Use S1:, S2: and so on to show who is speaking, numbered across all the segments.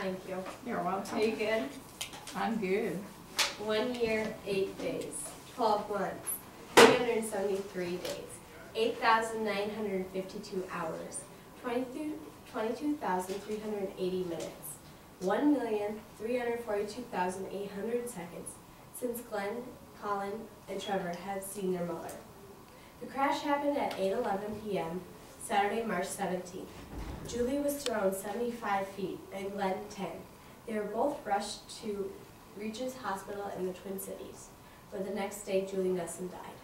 S1: Thank you.
S2: You're welcome.
S1: Are you good?
S2: I'm good.
S1: 1 year, 8 days, 12 months, 373 days, 8,952 hours, 22,380 minutes, 1,342,800 seconds since Glenn, Colin, and Trevor have seen their mother. The crash happened at 8:11 p.m. Saturday, March 17th. Julie was thrown 75 feet and Glenn 10. They were both rushed to Regis Hospital in the Twin Cities, but the next day Julie Nesson died.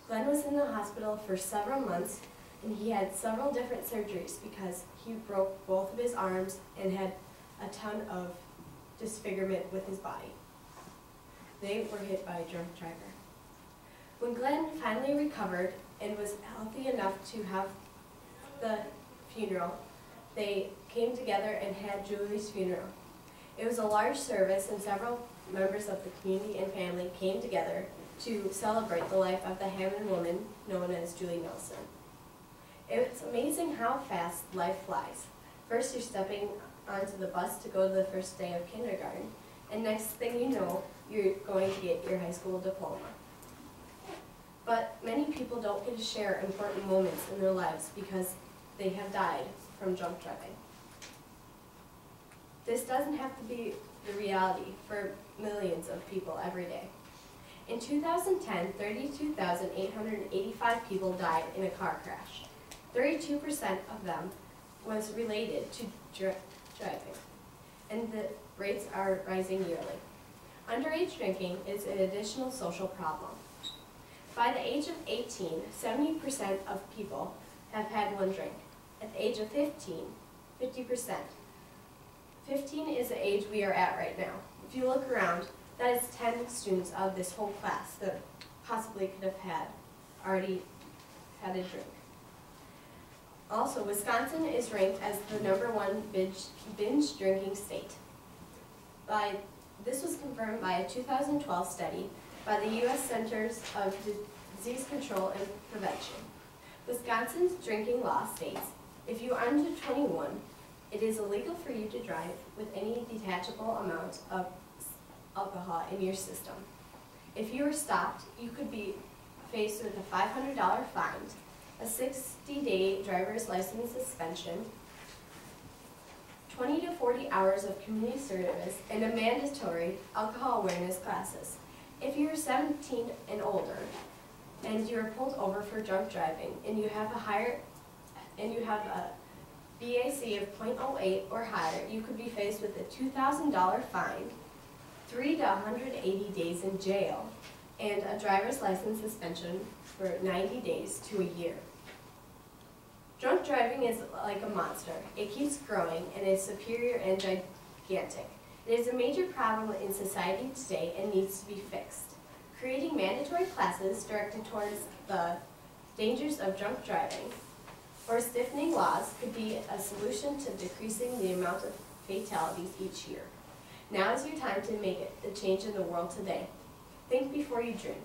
S1: Glenn was in the hospital for several months and he had several different surgeries because he broke both of his arms and had a ton of disfigurement with his body. They were hit by a drunk driver. When Glenn finally recovered and was healthy enough to have the funeral, they came together and had Julie's funeral. It was a large service and several members of the community and family came together to celebrate the life of the Hammond woman known as Julie Nelson. It's amazing how fast life flies. First you're stepping onto the bus to go to the first day of kindergarten, and next thing you know, you're going to get your high school diploma. But many people don't get to share important moments in their lives because they have died from drunk driving. This doesn't have to be the reality for millions of people every day. In 2010, 32,885 people died in a car crash. 32% of them was related to driving, and the rates are rising yearly. Underage drinking is an additional social problem. By the age of 18, 70% of people have had one drink. At the age of 15, 50%. 15 is the age we are at right now. If you look around, that is 10 students of this whole class that possibly could have already had a drink. Also, Wisconsin is ranked as the #1 binge drinking state. This was confirmed by a 2012 study by the U.S. Centers of Disease Control and Prevention. Wisconsin's drinking law states, if you are under 21, it is illegal for you to drive with any detachable amount of alcohol in your system. If you are stopped, you could be faced with a $500 fine, a 60-day driver's license suspension, 20 to 40 hours of community service, and a mandatory alcohol awareness classes. If you are 17 and older, and you are pulled over for drunk driving, and you have a PSA of 0.08 or higher, you could be faced with a $2,000 fine, 3 to 180 days in jail, and a driver's license suspension for 90 days to a year. Drunk driving is like a monster. It keeps growing and is superior and gigantic. It is a major problem in society today and needs to be fixed. Creating mandatory classes directed towards the dangers of drunk driving or stiffening laws could be a solution to decreasing the amount of fatalities each year. Now is your time to make a change in the world today. Think before you drink.